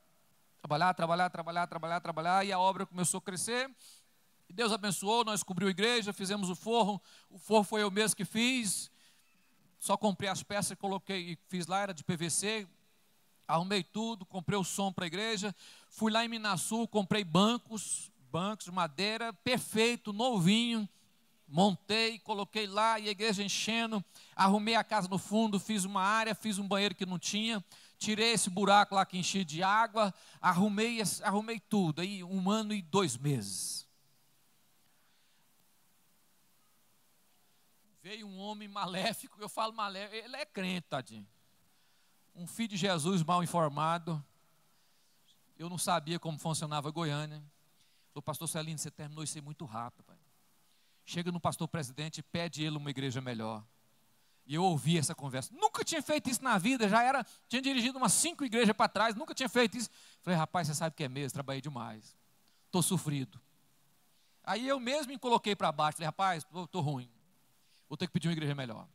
Trabalhar, e a obra começou a crescer. E Deus abençoou, nós cobriu a igreja, fizemos o forro foi eu mesmo que fiz. Só comprei as peças, coloquei e fiz lá, era de PVC. Arrumei tudo, comprei o som para a igreja. Fui lá em Minasul, comprei bancos de madeira, perfeito, novinho. Montei, coloquei lá e a igreja enchendo. Arrumei a casa no fundo, fiz uma área, fiz um banheiro que não tinha. Tirei esse buraco lá que enchia de água. Arrumei tudo. Aí 1 ano e 2 meses. Veio um homem maléfico, eu falo maléfico, ele é crente, tadinho. Um filho de Jesus mal informado. Eu não sabia como funcionava Goiânia. Falou, pastor Celino, você terminou isso aí muito rápido, pai. Chega no pastor presidente e pede ele uma igreja melhor. E eu ouvi essa conversa. Nunca tinha feito isso na vida, tinha dirigido umas 5 igrejas para trás, nunca tinha feito isso. Falei, rapaz, você sabe que é mesmo, trabalhei demais. Estou sofrido. Aí eu mesmo me coloquei para baixo, falei, rapaz, estou ruim. Vou ter que pedir uma igreja melhor.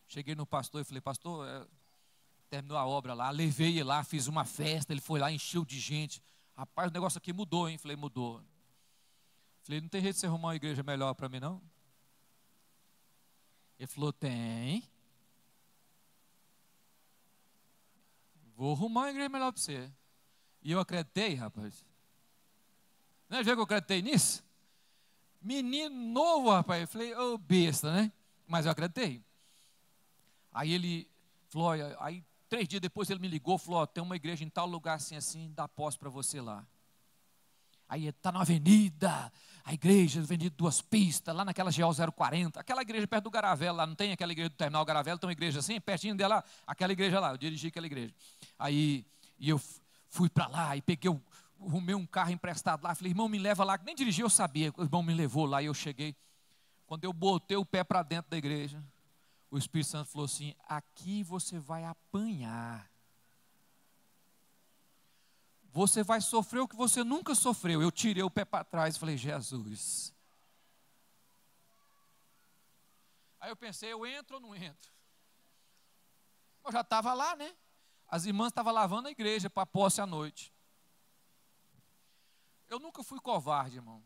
Cheguei no pastor e falei, pastor, terminou a obra lá, levei ele lá, fiz uma festa, ele foi lá, encheu de gente. Rapaz, o negócio aqui mudou, hein? Falei, mudou. Falei, não tem jeito de você arrumar uma igreja melhor para mim, não? Ele falou, tem. Vou arrumar uma igreja melhor para você. E eu acreditei, rapaz. Não é ver que eu acreditei nisso? Menino novo, rapaz. Eu falei, ô besta, né? Mas eu acreditei. Aí ele falou, aí 3 dias depois ele me ligou, falou, tem uma igreja em tal lugar assim, dá posse para você lá. Aí está na avenida, a igreja, avenida 2 pistas, lá naquela GO 040, aquela igreja perto do Garavelo, lá não tem aquela igreja do Terminal Garavelo, tem uma igreja assim, pertinho dela, aquela igreja lá, eu dirigi aquela igreja. Aí eu fui para lá e arrumei um carro emprestado lá, falei, irmão, me leva lá, nem dirigi, eu sabia, o irmão me levou lá e eu cheguei. Quando eu botei o pé para dentro da igreja, o Espírito Santo falou assim, aqui você vai apanhar. Você vai sofrer o que você nunca sofreu. Eu tirei o pé para trás e falei, Jesus. Aí eu pensei, eu entro ou não entro? Eu já estava lá, né? As irmãs estavam lavando a igreja para a posse à noite. Eu nunca fui covarde, irmão.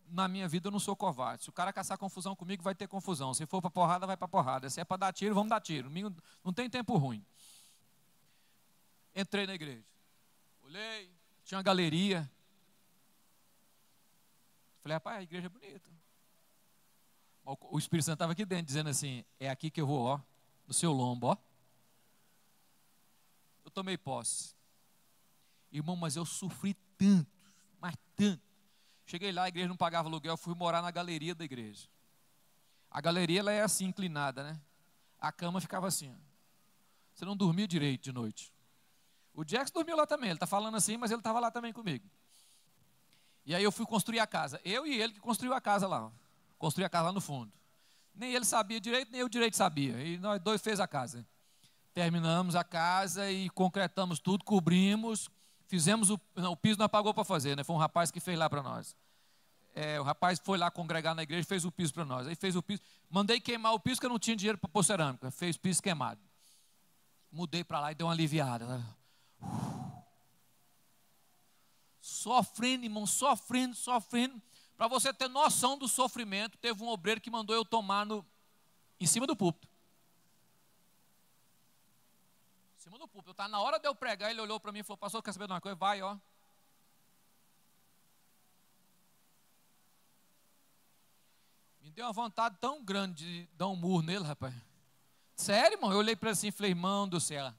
Na minha vida eu não sou covarde. Se o cara caçar confusão comigo, vai ter confusão. Se for para porrada, vai para porrada. Se é para dar tiro, vamos dar tiro. Não tem tempo ruim. Entrei na igreja. Olhei, tinha uma galeria. Falei, rapaz, a igreja é bonita. O Espírito Santo estava aqui dentro, dizendo assim, é aqui que eu vou, ó, no seu lombo, ó. Eu tomei posse. Irmão, mas eu sofri tanto, mas tanto. Cheguei lá, a igreja não pagava aluguel, fui morar na galeria da igreja. A galeria, ela é assim, inclinada, né? A cama ficava assim, ó. Você não dormia direito de noite. O Jackson dormiu lá também, ele está falando assim, mas ele estava lá também comigo. E aí eu fui construir a casa. Eu e ele que construiu a casa lá. Construí a casa lá no fundo. Nem ele sabia direito, nem eu direito sabia. E nós dois fez a casa. Terminamos a casa e concretamos tudo, cobrimos. Fizemos o piso não pagou para fazer, né? Foi um rapaz que fez lá para nós. O rapaz foi lá congregar na igreja e fez o piso para nós. Aí fez o piso. Mandei queimar o piso, que eu não tinha dinheiro para pôr cerâmica. Fez piso queimado. Mudei para lá e deu uma aliviada. Sofrendo, irmão, sofrendo. Para você ter noção do sofrimento, teve um obreiro que mandou eu tomar em cima do púlpito. Em cima do púlpito. Na hora de eu pregar, ele olhou para mim e falou, pastor, quer saber de uma coisa? Vai, ó. Me deu uma vontade tão grande de dar um murro nele, rapaz. Sério, irmão, eu olhei para ele assim e falei, irmão do céu.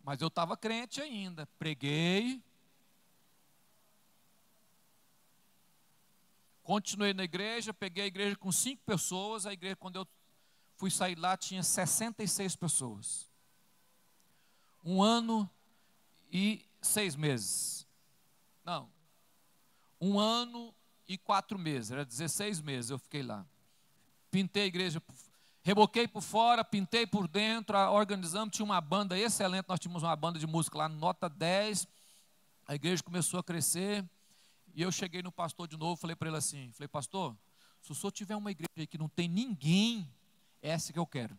Mas eu estava crente ainda, preguei, continuei na igreja, peguei a igreja com 5 pessoas, a igreja, quando eu fui sair lá, tinha 66 pessoas. 1 ano e 6 meses. Não, 1 ano e 4 meses, era 16 meses eu fiquei lá. Pintei a igreja, reboquei por fora, pintei por dentro, organizamos, tinha uma banda excelente, nós tínhamos uma banda de música lá, nota 10, a igreja começou a crescer, e eu cheguei no pastor de novo, falei para ele assim, falei, pastor, se o senhor tiver uma igreja aí que não tem ninguém, é essa que eu quero.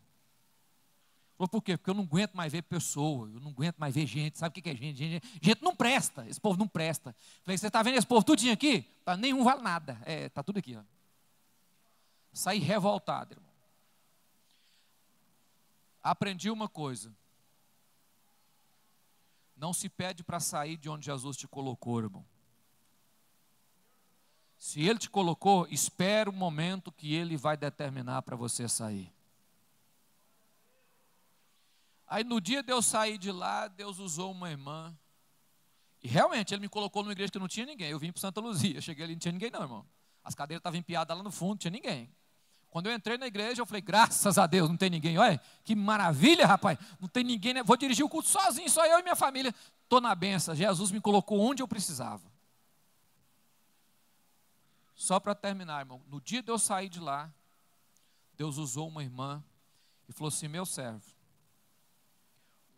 Falou, por quê? Porque eu não aguento mais ver pessoa, eu não aguento mais ver gente, sabe o que é gente? Gente não presta, esse povo não presta. Falei, você está vendo esse povo tudinho aqui? Tá, nenhum vale nada, está tudo aqui, ó. Saí revoltado, irmão. Aprendi uma coisa. Não se pede para sair de onde Jesus te colocou, irmão. Se Ele te colocou, espera o momento que Ele vai determinar para você sair. Aí no dia de eu sair de lá, Deus usou uma irmã. E realmente, Ele me colocou numa igreja que não tinha ninguém. Eu vim para Santa Luzia, cheguei ali, não tinha ninguém não, irmão. As cadeiras estavam empiadas lá no fundo, não tinha ninguém. Quando eu entrei na igreja, eu falei, graças a Deus, não tem ninguém. Olha, que maravilha, rapaz. Não tem ninguém, né? Vou dirigir o culto sozinho, só eu e minha família. Estou na benção. Jesus me colocou onde eu precisava. Só para terminar, irmão. No dia de eu sair de lá, Deus usou uma irmã e falou assim, meu servo,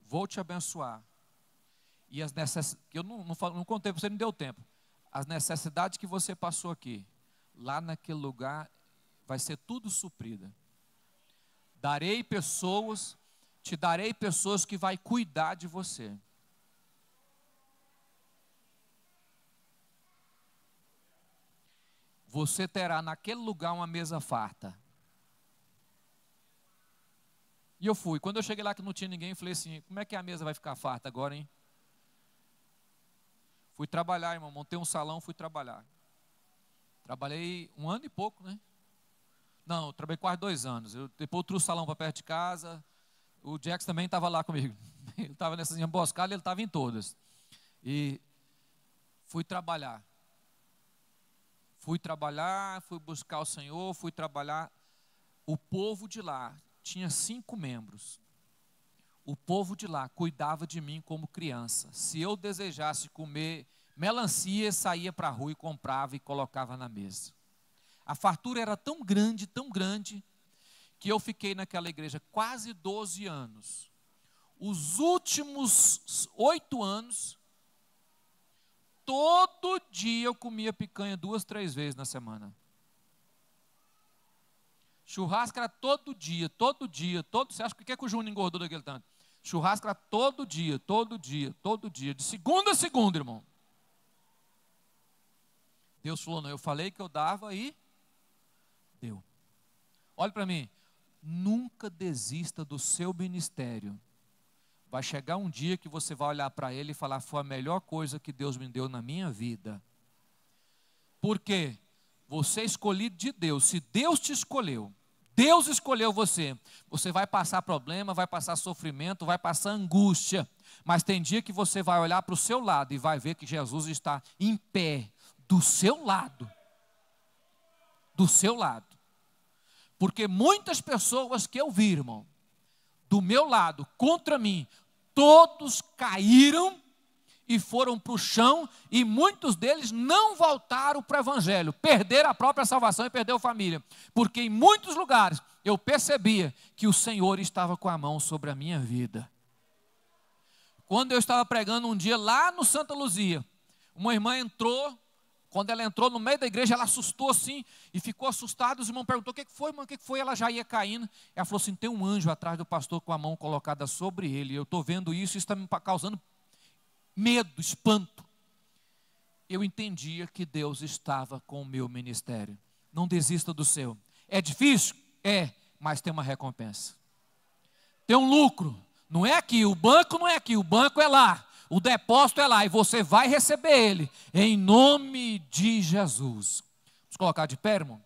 vou te abençoar. E as necessidades, eu não contei para você, não deu tempo. As necessidades que você passou aqui, lá naquele lugar, vai ser tudo suprida. Te darei pessoas que vai cuidar de você. Você terá naquele lugar uma mesa farta. E eu fui. Quando eu cheguei lá que não tinha ninguém, eu falei assim, como é que a mesa vai ficar farta agora, hein? Fui trabalhar, irmão, montei um salão, fui trabalhar. Trabalhei 1 ano e pouco, né? Não, eu trabalhei quase 2 anos. Depois eu trouxe o salão para perto de casa. O Jax também estava lá comigo. Ele estava nessas emboscadas, ele estava em todas. E fui trabalhar. Fui buscar o Senhor, fui trabalhar. O povo de lá tinha 5 membros. O povo de lá cuidava de mim como criança. Se eu desejasse comer melancia, saía para a rua e comprava e colocava na mesa. A fartura era tão grande, que eu fiquei naquela igreja quase 12 anos. Os últimos 8 anos, todo dia eu comia picanha 2, 3 vezes na semana. Churrasco era todo dia. Você acha que o Júnior engordou daquele tanto? Churrasco era todo dia. De segunda a segunda, irmão. Deus falou, não, eu falei que eu dava e deu. Olha para mim, nunca desista do seu ministério. Vai chegar um dia que você vai olhar para ele e falar, foi a melhor coisa que Deus me deu na minha vida. Por quê? Você é escolhido de Deus. Se Deus te escolheu, Deus escolheu você. Você vai passar problema, vai passar sofrimento, vai passar angústia. Mas tem dia que você vai olhar para o seu lado e vai ver que Jesus está em pé, do seu lado. Do seu lado. Porque muitas pessoas que eu vi, irmão, do meu lado, contra mim, todos caíram e foram para o chão, e muitos deles não voltaram para o evangelho, perderam a própria salvação e perderam a família, porque em muitos lugares eu percebia que o Senhor estava com a mão sobre a minha vida. Quando eu estava pregando um dia lá no Santa Luzia, uma irmã entrou. Quando ela entrou no meio da igreja, ela assustou assim, e ficou assustada. Os irmãos perguntou, o que foi, irmão? O que foi? Ela já ia caindo. Ela falou assim, tem um anjo atrás do pastor com a mão colocada sobre ele. Eu estou vendo isso está me causando medo, espanto. Eu entendia que Deus estava com o meu ministério. Não desista do seu. É difícil? É, mas tem uma recompensa. Tem um lucro. Não é aqui, o banco não é aqui, o banco é lá. O depósito é lá e você vai receber ele, em nome de Jesus. Vamos colocar de pé, irmão?